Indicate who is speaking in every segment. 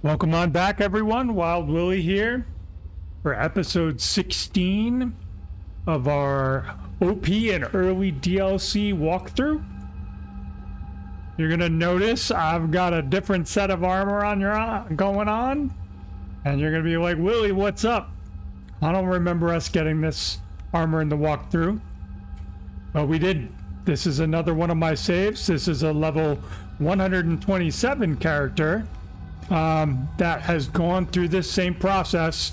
Speaker 1: Welcome on back, everyone. Wild Willy here for episode 16 of our OP and early DLC walkthrough. You're gonna notice I've got a different set of armor going on, and you're gonna be like, Willy, what's up? I don't remember us getting this armor in the walkthrough, but we did. This is another one of my saves. This is a level 127 character that has gone through this same process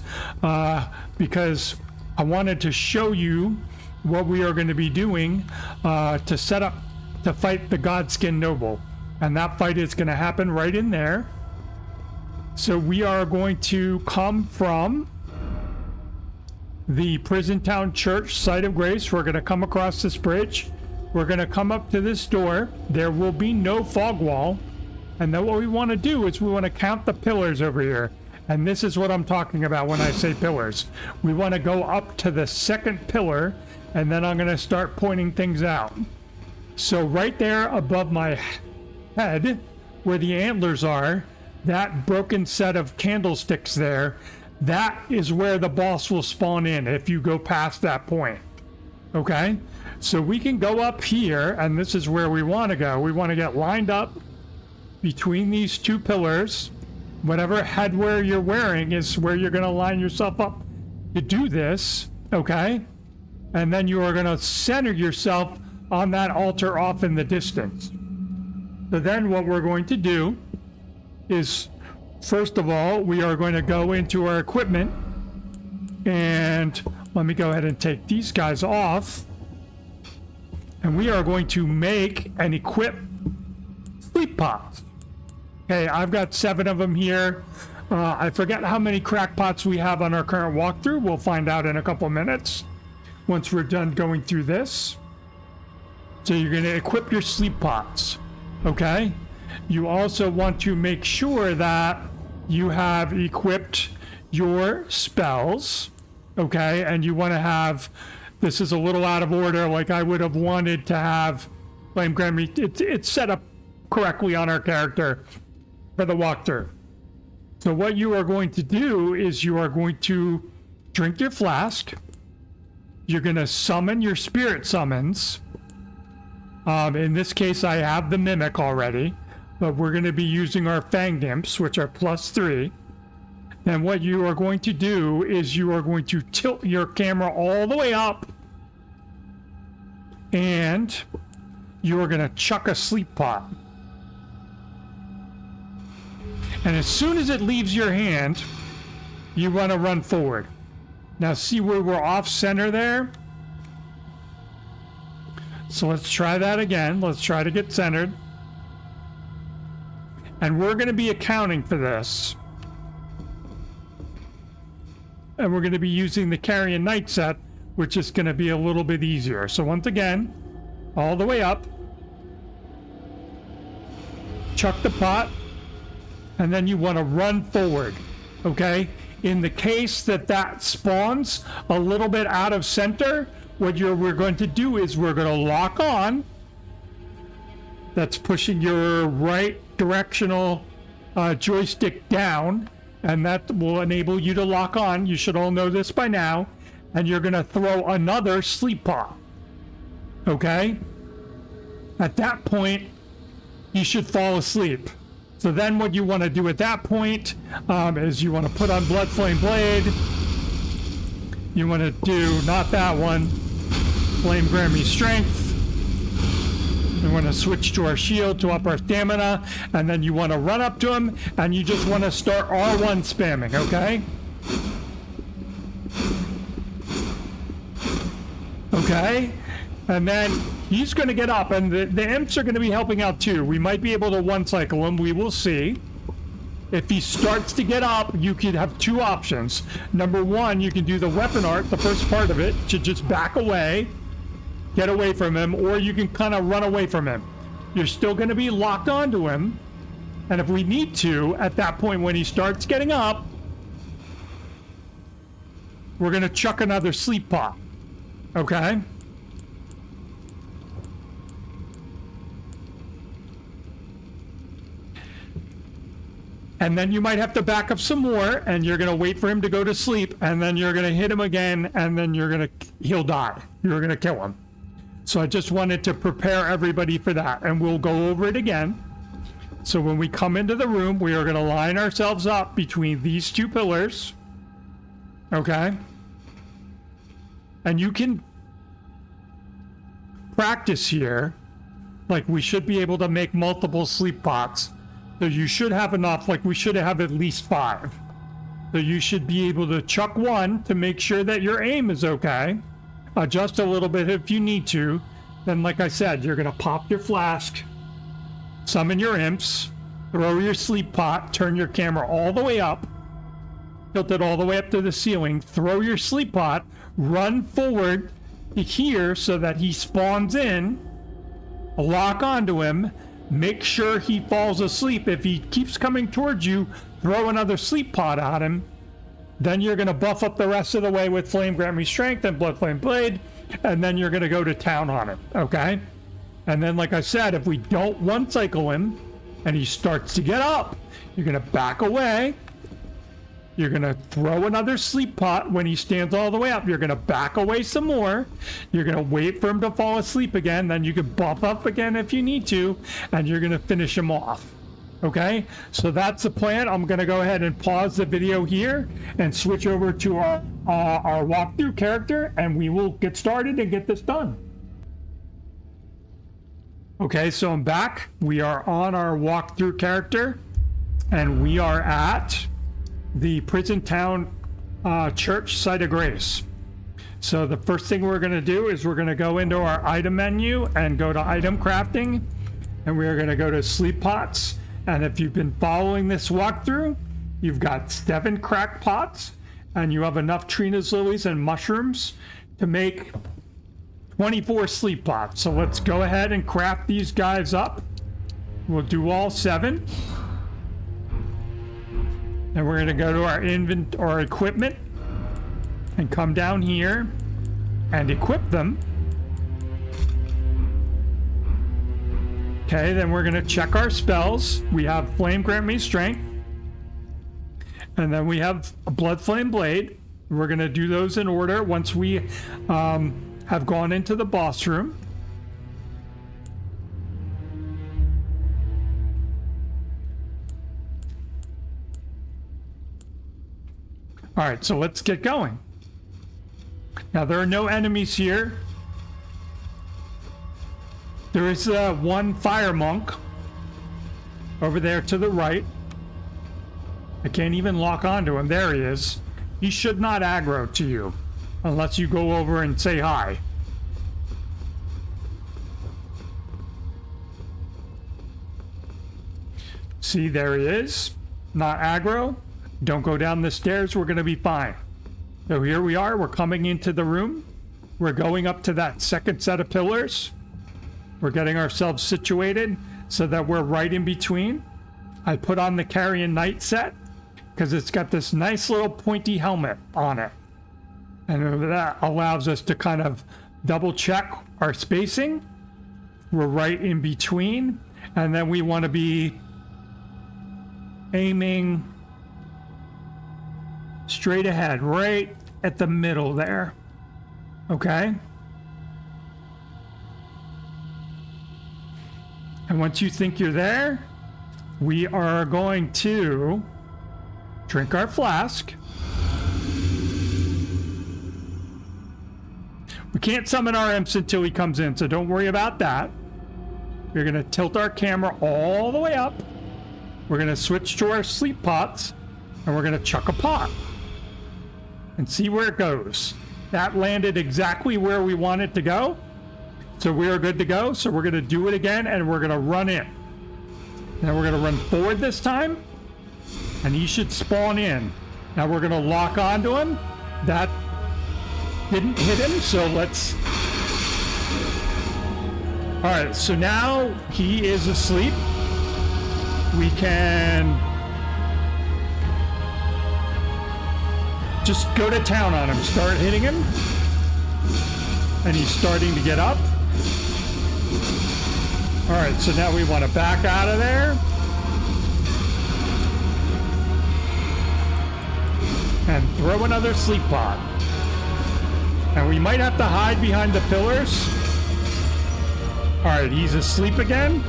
Speaker 1: because I wanted to show you what we are going to be doing to set up to fight the Godskin Noble, and that fight is going to happen right in there. So we are going to come from the Prison Town Church site of grace. We're going to come across this bridge. We're going to come up to this door. There will be no fog wall. And then what we want to do is we want to count the pillars over here. And this is what I'm talking about when I say pillars. We want to go up to the second pillar, and then I'm going to start pointing things out. So right there above my head, where the antlers are, that broken set of candlesticks there, that is where the boss will spawn in if you go past that point. Okay? So we can go up here, and this is where we want to go. We want to get lined up between these two pillars. Whatever headwear you're wearing is where you're going to line yourself up to do this, okay? And then you are going to center yourself on that altar off in the distance. So then what we're going to do is, first of all, we are going to go into our equipment, and let me go ahead and take these guys off, and we are going to make and equip sleep pots. Okay, I've got 7 of them here. I forget how many crackpots we have on our current walkthrough. We'll find out in a couple minutes once we're done going through this. So you're going to equip your sleep pots, okay? You also want to make sure that you have equipped your spells, okay? And you want to have, this is a little out of order, like I would have wanted to have Flame Grammy. It's set up correctly on our character for the walkthrough. So what you are going to do is you are going to drink your flask. You're going to summon your spirit summons. In this case, I have the Mimic already, but we're going to be using our Fanged Imps, which are +3. And what you are going to do is you are going to tilt your camera all the way up, and you are going to chuck a sleep pot. And as soon as it leaves your hand, you want to run forward. Now see where we're off center there? So let's try that again. Let's try to get centered. And we're going to be accounting for this. And we're going to be using the Carrion Knight set, which is going to be a little bit easier. So once again, all the way up. Chuck the pot. And then you want to run forward, okay? In the case that spawns a little bit out of center, what we're going to do is we're going to lock on. That's pushing your right directional joystick down, and that will enable you to lock on. You should all know this by now. And you're going to throw another sleep pot, okay? At that point, you should fall asleep. So then what you want to do at that point is you want to put on Bloodflame Blade. You want to do, not that one, Flame Grammy Strength. You want to switch to our shield to up our stamina. And then you want to run up to him, and you just want to start R1 spamming, okay? Okay? And then he's going to get up, and the imps are going to be helping out too. We might be able to one-cycle him. We will see. If he starts to get up, you could have 2 options. Number 1, you can do the weapon art, the first part of it, to just back away, get away from him, or you can kind of run away from him. You're still going to be locked onto him, and if we need to, at that point when he starts getting up, we're going to chuck another sleep pot. Okay? And then you might have to back up some more, and you're going to wait for him to go to sleep, and then you're going to hit him again, and then he'll die. You're going to kill him. So I just wanted to prepare everybody for that, and we'll go over it again. So when we come into the room, we are going to line ourselves up between these two pillars. Okay? And you can practice here. Like, we should be able to make multiple sleep pots. So you should have enough, like we should have at least 5. So you should be able to chuck one to make sure that your aim is okay. Adjust a little bit if you need to. Then, like I said, you're going to pop your flask, summon your imps, throw your sleep pot, turn your camera all the way up, tilt it all the way up to the ceiling, throw your sleep pot, run forward to here so that he spawns in, lock onto him, make sure he falls asleep. If he keeps coming towards you, throw another sleep pot at him. Then you're going to buff up the rest of the way with Flame Grant Me Strength and Blood Flame Blade, and then you're going to go to town on him, okay? And then, like I said, if we don't one cycle him and he starts to get up, you're going to back away. You're going to throw another sleep pot when he stands all the way up. You're going to back away some more. You're going to wait for him to fall asleep again. Then you can bump up again if you need to, and you're going to finish him off. Okay? So that's the plan. I'm going to go ahead and pause the video here and switch over to our walkthrough character, and we will get started and get this done. Okay, so I'm back. We are on our walkthrough character, and we are at the Prison Town Church Site of Grace. So the first thing we're going to do is we're going to go into our item menu and go to item crafting, and we're going to go to sleep pots. And if you've been following this walkthrough, you've got 7 crack pots, and you have enough Trina's lilies and mushrooms to make 24 sleep pots. So let's go ahead and craft these guys up. We'll do all 7. And we're going to go to our equipment and come down here and equip them. Okay, then we're going to check our spells. We have Flame Grant Me Strength. And then we have a Blood Flame Blade. We're going to do those in order once we have gone into the boss room. All right, so let's get going. Now, there are no enemies here. There is one fire monk over there to the right. I can't even lock onto him. There he is. He should not aggro to you unless you go over and say hi. See, there he is. Not aggro. Don't go down the stairs. We're going to be fine. So here we are. We're coming into the room. We're going up to that second set of pillars. We're getting ourselves situated so that we're right in between. I put on the Carrion Knight set because it's got this nice little pointy helmet on it. And that allows us to kind of double check our spacing. We're right in between. And then we want to be aiming straight ahead, right at the middle there. Okay? And once you think you're there, we are going to drink our flask. We can't summon our imps until he comes in, so don't worry about that. We're going to tilt our camera all the way up. We're going to switch to our sleep pots, and we're going to chuck a pot and see where it goes. That landed exactly where we want it to go. So we are good to go. So we're going to do it again, and we're going to run in. Now we're going to run forward this time, and he should spawn in. Now we're going to lock onto him. That didn't hit him, so let's... All right, so now he is asleep. We can just go to town on him. Start hitting him. And he's starting to get up. All right, so now we want to back out of there. and throw another sleep pod. And we might have to hide behind the pillars. All right, he's asleep again.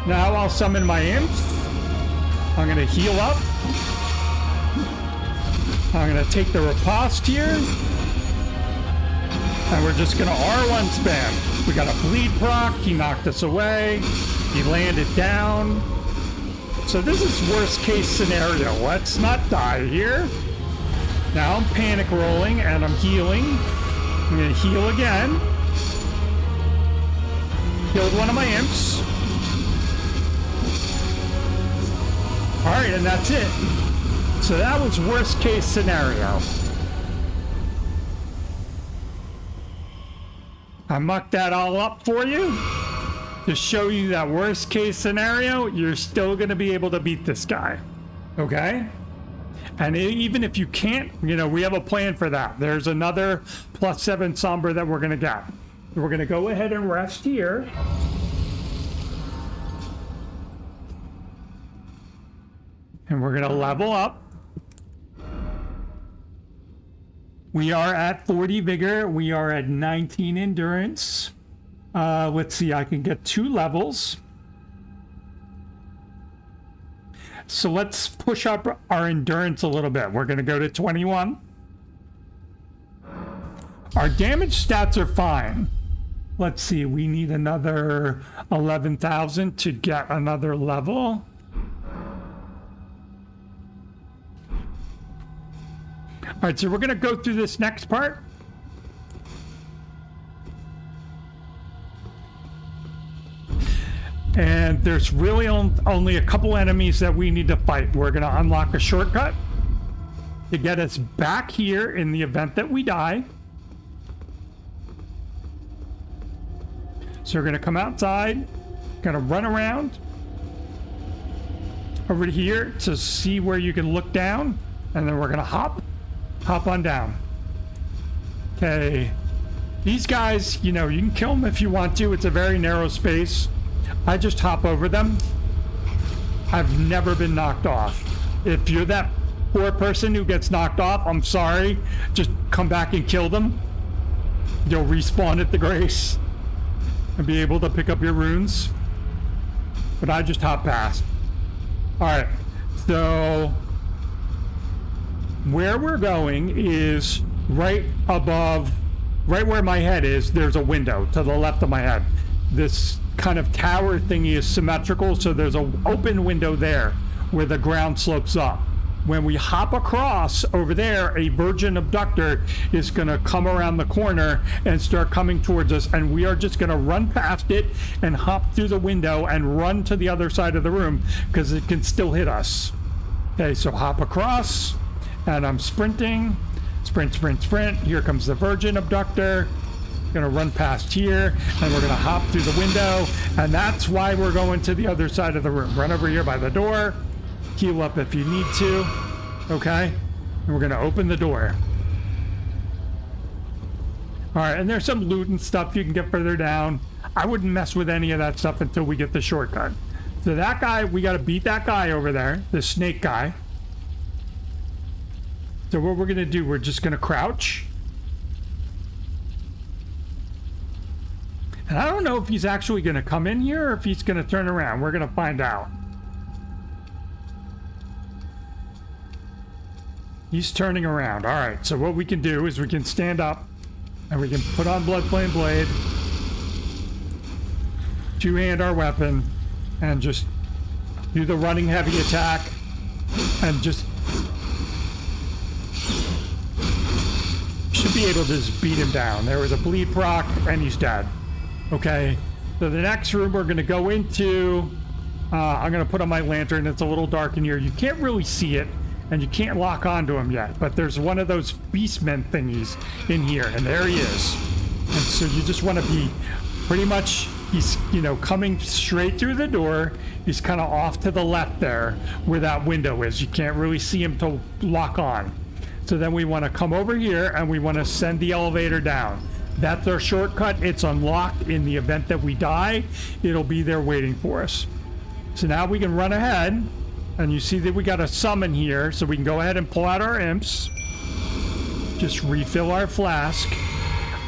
Speaker 1: Now I'll summon my imps. I'm gonna heal up. I'm gonna take the riposte here. And we're just gonna R1 spam. We got a bleed proc, he knocked us away. He landed down. So this is worst case scenario. Let's not die here. Now I'm panic rolling and I'm healing. I'm gonna heal again. Killed one of my imps. All right, and that's it. So that was worst case scenario. I mucked that all up for you to show you that worst case scenario, you're still going to be able to beat this guy. Okay? And even if you can't, you know, we have a plan for that. There's another +7 Somber that we're going to get. We're going to go ahead and rest here. And we're going to level up. We are at 40 vigor. We are at 19 endurance. Let's see, I can get 2 levels. So let's push up our endurance a little bit. We're going to go to 21. Our damage stats are fine. Let's see, we need another 11,000 to get another level. All right, so we're going to go through this next part. And there's really only a couple enemies that we need to fight. We're going to unlock a shortcut to get us back here in the event that we die. So we're going to come outside, going to run around over here to see where you can look down, and then we're going to hop on down. Okay. These guys, you know, you can kill them if you want to. It's a very narrow space. I just hop over them. I've never been knocked off. If you're that poor person who gets knocked off, I'm sorry. Just come back and kill them. You'll respawn at the Grace and be able to pick up your runes. But I just hop past. All right. So where we're going is right above, right where my head is, there's a window to the left of my head. This kind of tower thingy is symmetrical, so there's an open window there where the ground slopes up. When we hop across over there, a virgin abductor is going to come around the corner and start coming towards us, and we are just going to run past it and hop through the window and run to the other side of the room because it can still hit us. Okay, so hop across, and I'm sprinting. Sprint, sprint, sprint. Here comes the virgin abductor. Gonna run past here, and we're gonna hop through the window, and that's why we're going to the other side of the room. Run over here by the door, heal up if you need to, okay? And we're gonna open the door. All right, and there's some loot and stuff you can get further down. I wouldn't mess with any of that stuff until we get the shortcut. So that guy, we gotta beat that guy over there, the snake guy. So what we're gonna do, we're just gonna crouch. And I don't know if he's actually going to come in here or if he's going to turn around. We're going to find out. He's turning around. All right, so what we can do is we can stand up and we can put on Bloodflame Blade, two-hand our weapon, and just do the running heavy attack and just should be able to just beat him down. There was a bleed proc and he's dead. Okay, so the next room we're going to go into, I'm going to put on my lantern. It's a little dark in here. You can't really see it, and you can't lock onto him yet, but there's one of those beastmen thingies in here, and there he is. And so you just want to be pretty much, he's, you know, coming straight through the door. He's kind of off to the left there where that window is. You can't really see him to lock on. So then we want to come over here, and we want to send the elevator down. That's our shortcut. It's unlocked. In the event that we die, it'll be there waiting for us. So now we can run ahead And you see that we got a summon here, so we can go ahead and pull out our imps. Just refill our flask.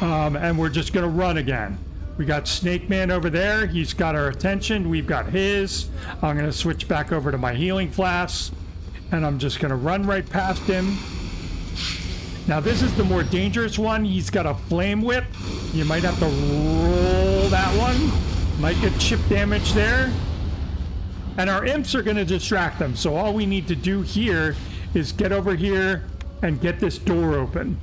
Speaker 1: And we're just gonna run again. We got Snake Man over there. He's got our attention. We've got his. I'm gonna switch back over to my healing flasks. And I'm just gonna run right past him. Now this is the more dangerous one. He's got a flame whip. You might have to roll that one. Might get chip damage there. And our imps are going to distract them. So all we need to do here is get over here and get this door open.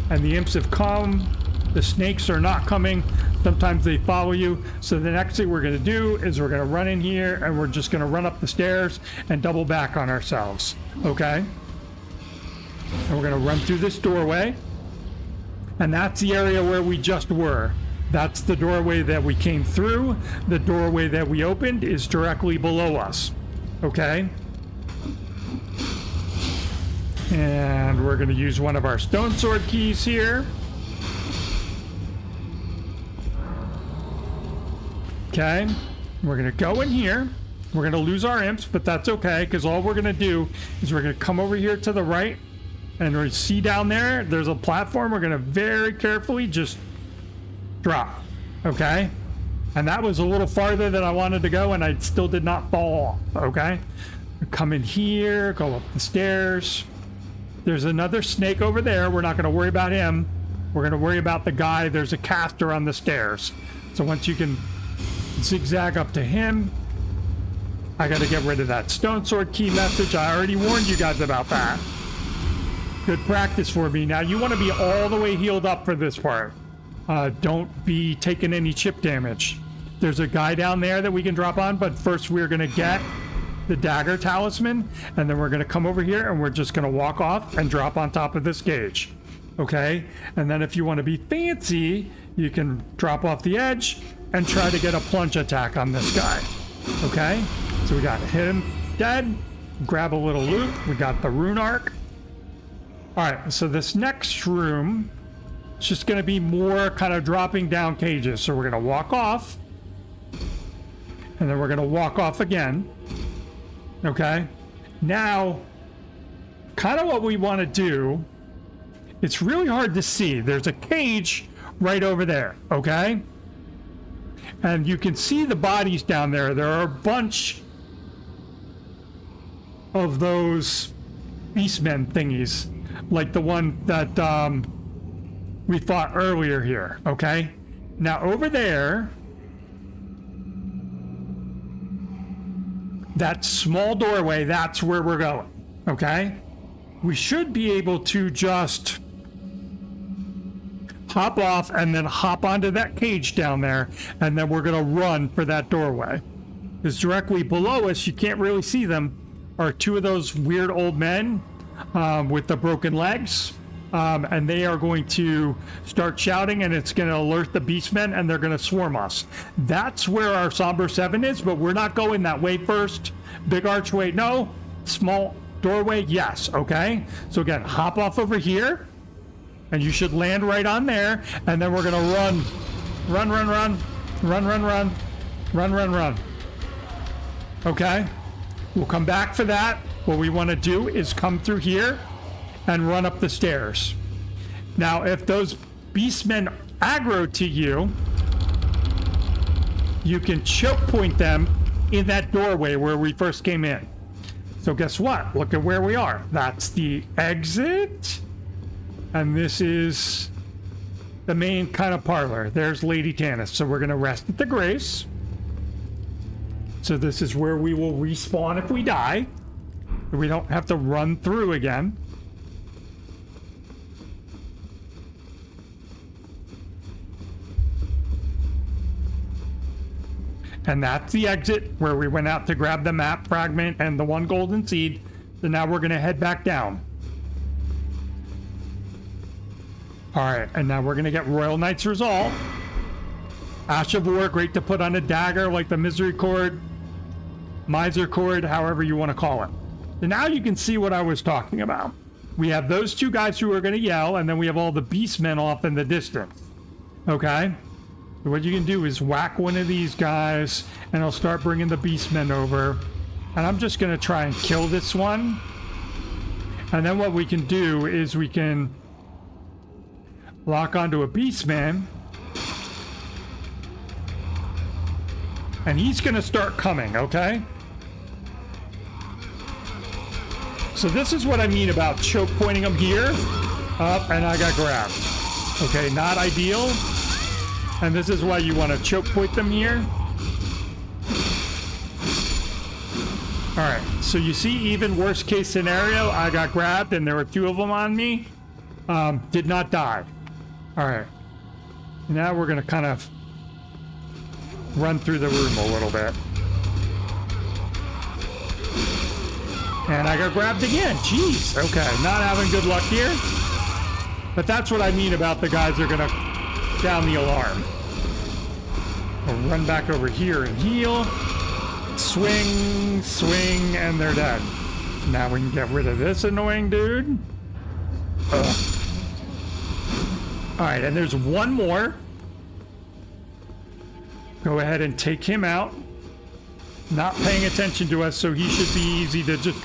Speaker 1: And the imps have come. The snakes are not coming. Sometimes they follow you. So the next thing we're going to do is we're going to run in here and we're just going to run up the stairs and double back on ourselves. Okay? And we're going to run through this doorway. And that's the area where we just were. That's the doorway that we came through. The doorway that we opened is directly below us. Okay? And we're going to use one of our stone sword keys here. Okay? We're going to go in here. We're going to lose our imps, but that's okay, because all we're going to do is we're going to come over here to the right, and we see down there, there's a platform. We're going to very carefully just drop. Okay? And that was a little farther than I wanted to go, and I still did not fall off. Okay? Come in here, go up the stairs. There's another snake over there. We're not going to worry about him. We're going to worry about the guy. There's a caster on the stairs. So once you can zigzag up to him, I got to get rid of that stone sword key message. I already warned you guys about that. Good practice for me. Now you want to be all the way healed up for this part. Don't be taking any chip damage. There's a guy down there that we can drop on, but first we're going to get the dagger talisman, and then we're going to come over here and we're just going to walk off and drop on top of this gauge. Okay? And then if you want to be fancy, you can drop off the edge and try to get a plunge attack on this guy. Okay? So we got him dead. Grab a little loot. We got the rune arc. Alright, so this next room, it's just going to be more kind of dropping down cages. So we're going to walk off. And then we're going to walk off again. Okay? Now, kind of what we want to do, it's really hard to see. There's a cage right over there. Okay? And you can see the bodies down there. There are a bunch of those beastmen thingies, like the one that we fought earlier here. Okay? Now over there, that small doorway, that's where we're going. Okay? We should be able to just hop off and then hop onto that cage down there, and then we're going to run for that doorway. Because directly below us, you can't really see them, are two of those weird old men with the broken legs. And they are going to start shouting, and it's going to alert the beastmen, and they're going to swarm us. That's where our Somber 7 is, but we're not going that way first. Big archway, no. Small doorway, yes. Okay? So again, hop off over here, and you should land right on there, and then we're going to run. Run, run, run. Run, run, run. Run, run, run. Okay? We'll come back for that. What we want to do is come through here and run up the stairs. Now, if those beastmen aggro to you, you can choke point them in that doorway where we first came in. So guess what? Look at where we are. That's the exit. And this is the main kind of parlor. There's Lady Tannis. So we're going to rest at the Grace. So this is where we will respawn if we die. We don't have to run through again. And that's the exit where we went out to grab the map fragment and the one golden seed. So now we're going to head back down. Alright, and now we're going to get Royal Knight's Resolve. Ash of War, great to put on a dagger like the Misery Cord, Miser Cord, however you want to call it. And now you can see what I was talking about. We have those two guys who are going to yell, and then we have all the beastmen off in the distance. Okay? So what you can do is whack one of these guys, and I'll start bringing the beastmen over. And I'm just going to try and kill this one. And then what we can do is we can lock onto a Beastman. And he's going to start coming, okay? So this is what I mean about choke pointing him here. Up, and I got grabbed. Okay, not ideal. And this is why you want to choke point them here. Alright, so you see, even worst case scenario, I got grabbed and there were 2 of them on me. Did not die. Alright. Now we're going to kind of run through the room a little bit. And I got grabbed again. Jeez. Okay, not having good luck here. But that's what I mean about the guys that are going to sound the alarm. We'll run back over here and heal. Swing, swing, and they're dead. Now we can get rid of this annoying dude. Ugh. All right, and there's one more. Go ahead and take him out. Not paying attention to us, so he should be easy to just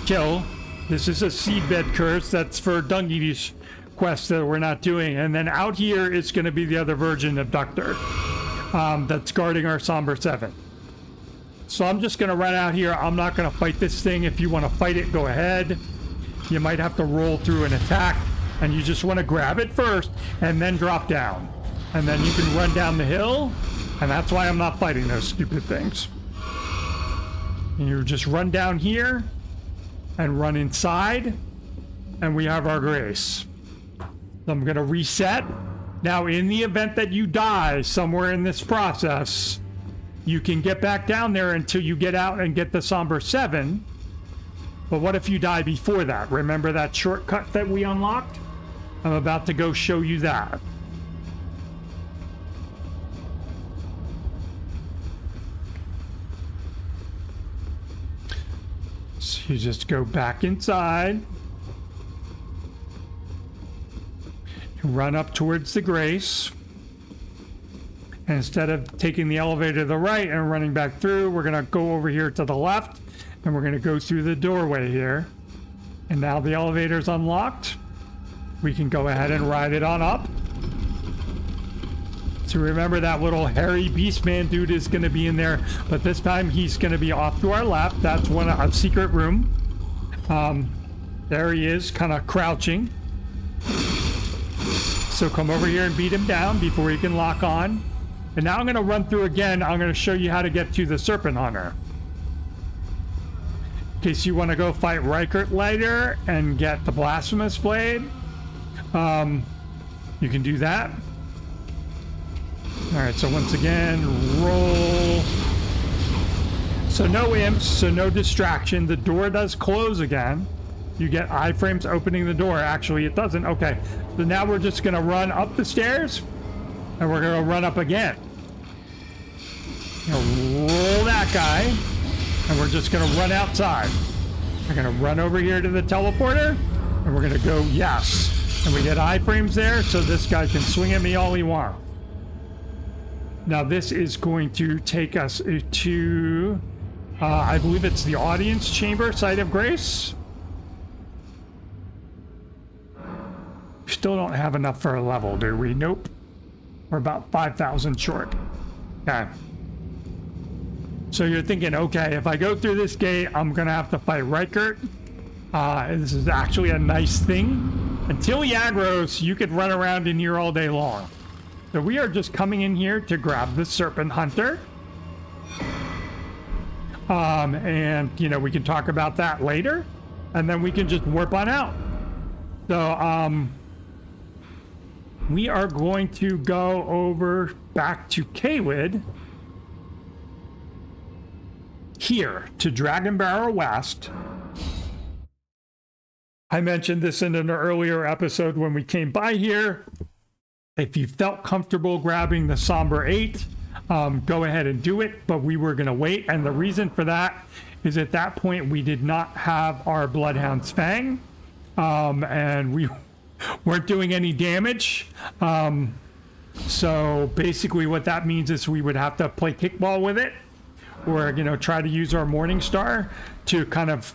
Speaker 1: kill. This is a seedbed curse. That's for Dungee's quest that we're not doing. And then out here, it's going to be the other Virgin Abductor that's guarding our Somber 7. So I'm just going to run out here. I'm not going to fight this thing. If you want to fight it, go ahead. You might have to roll through an attack, and you just want to grab it first and then drop down. And then you can run down the hill, and that's why I'm not fighting those stupid things. And you just run down here and run inside, and we have our grace. I'm going to reset. Now, in the event that you die somewhere in this process, you can get back down there until you get out and get the Somber 7. But what if you die before that? Remember that shortcut that we unlocked? I'm about to go show you that. So you just go back inside. You run up towards the Grace. And instead of taking the elevator to the right and running back through, we're going to go over here to the left, and we're going to go through the doorway here. And now the elevator's unlocked. We can go ahead and ride it on up. So remember, that little hairy Beastman dude is going to be in there, but this time he's going to be off to our left. That's a secret room. There he is, kind of crouching. So come over here and beat him down before he can lock on. And now I'm going to run through again. I'm going to show you how to get to the Serpent Hunter. In case you want to go fight Reichert later and get the Blasphemous Blade, you can do that. All right, so once again, roll. So no imps, so no distraction. The door does close again. You get iframes opening the door. Actually, it doesn't. Okay, so now we're just going to run up the stairs. And we're going to run up again. Roll that guy. And we're just going to run outside. We're going to run over here to the teleporter. And we're going to go, yes. And we get iframes there, so this guy can swing at me all he wants. Now this is going to take us to, I believe it's the audience chamber, Site of Grace. Still don't have enough for a level, do we? Nope. We're about 5,000 short. Okay. So you're thinking, okay, if I go through this gate, I'm going to have to fight Reichert. This is actually a nice thing. Until he aggros, you could run around in here all day long. So we are just coming in here to grab the Serpent Hunter. And, you know, we can talk about that later. And then we can just warp on out. So, we are going to go over back to Caelid. Here, to Dragon Barrow West. I mentioned this in an earlier episode when we came by here. If you felt comfortable grabbing the Somber 8, go ahead and do it, but we were going to wait. And the reason for that is at that point we did not have our Bloodhound's Fang, and we weren't doing any damage. So basically what that means is we would have to play kickball with it, or, you know, try to use our Morning Star to kind of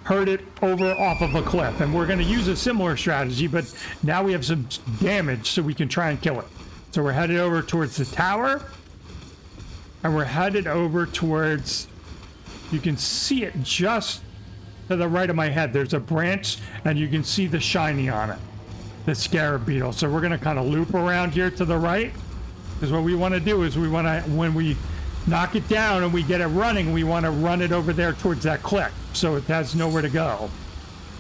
Speaker 1: hurt it over off of a cliff. And we're going to use a similar strategy, but now we have some damage so we can try and kill it. So we're headed over towards the tower, and we're headed over towards, you can see it just to the right of my head. There's a branch, and you can see the shiny on it, the scarab beetle. So we're going to kind of loop around here to the right, because what we want to do is we want to, when we knock it down and we get it running, we want to run it over there towards that cliff so it has nowhere to go.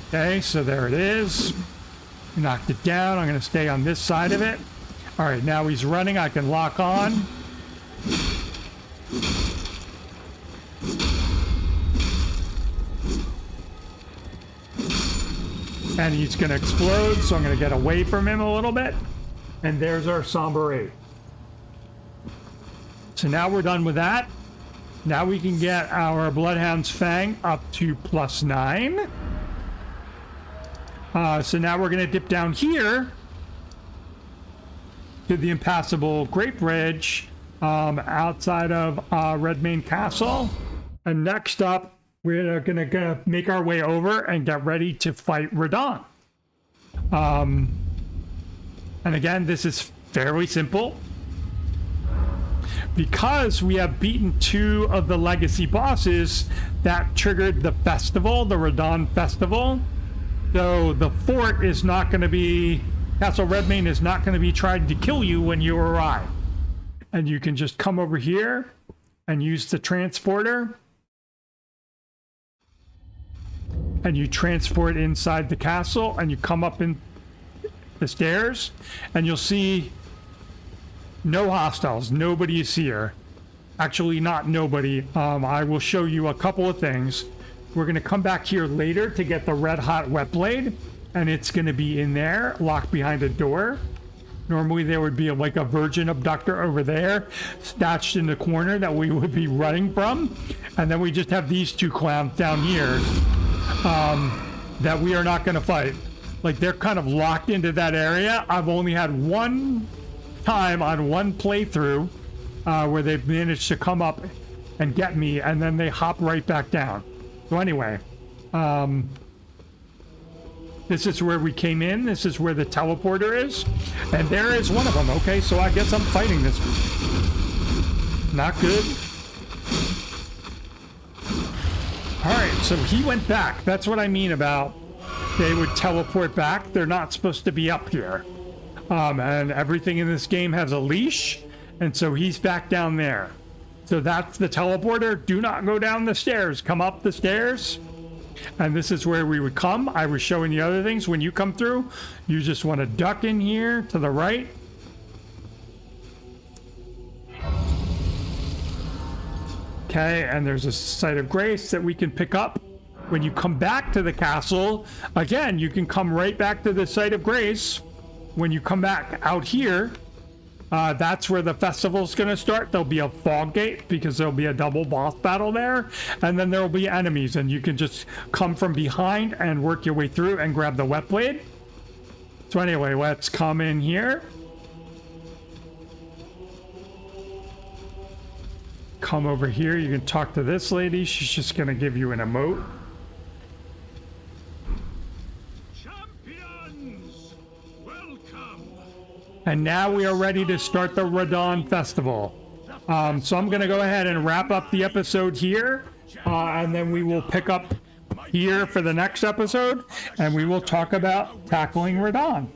Speaker 1: Okay, so there it is. Knocked it down. I'm going to stay on this side of it. All right, now he's running. I can lock on. And he's going to explode, so I'm going to get away from him a little bit. And there's our Somber 8. So now we're done with that. Now we can get our Bloodhound's Fang up to +9. So now we're going to dip down here to the impassable Great Bridge outside of Redmane Castle. And next up, we're going to make our way over and get ready to fight Radahn. And again, this is fairly simple. Because we have beaten 2 of the legacy bosses, that triggered the festival, the Radahn Festival. So the fort is not going to be, Castle Redmane is not going to be trying to kill you when you arrive. And you can just come over here and use the transporter. And you transport inside the castle, and you come up in the stairs, and you'll see no hostiles. Nobody is here. Actually, not nobody. I will show you a couple of things. We're going to come back here later to get the red hot wet blade, and it's going to be in there, locked behind a door. Normally there would be like a virgin abductor over there, stashed in the corner that we would be running from. And then we just have these 2 clowns down here that we are not going to fight. Like, they're kind of locked into that area. I've only had one time on one playthrough where they've managed to come up and get me, and then they hop right back down. So anyway, this is where we came in. This is where the teleporter is, and there is one of them. Okay, so I guess I'm fighting this. Not good. All right, so he went back. That's what I mean about they would teleport back. They're not supposed to be up here. And everything in this game has a leash, and so he's back down there. So that's the teleporter. Do not go down the stairs. Come up the stairs. And this is where we would come. I was showing the other things. When you come through, you just want to duck in here to the right. Okay, and there's a site of grace that we can pick up. When you come back to the castle, again, you can come right back to the site of grace. When you come back out here, that's where the festival's going to start. There'll be a fog gate because there'll be a double boss battle there. And then there'll be enemies, and you can just come from behind and work your way through and grab the wet blade. So anyway, let's come in here. Come over here. You can talk to this lady. She's just going to give you an emote. And now we are ready to start the Radahn Festival. So I'm going to go ahead and wrap up the episode here. And then we will pick up here for the next episode. And we will talk about tackling Radahn.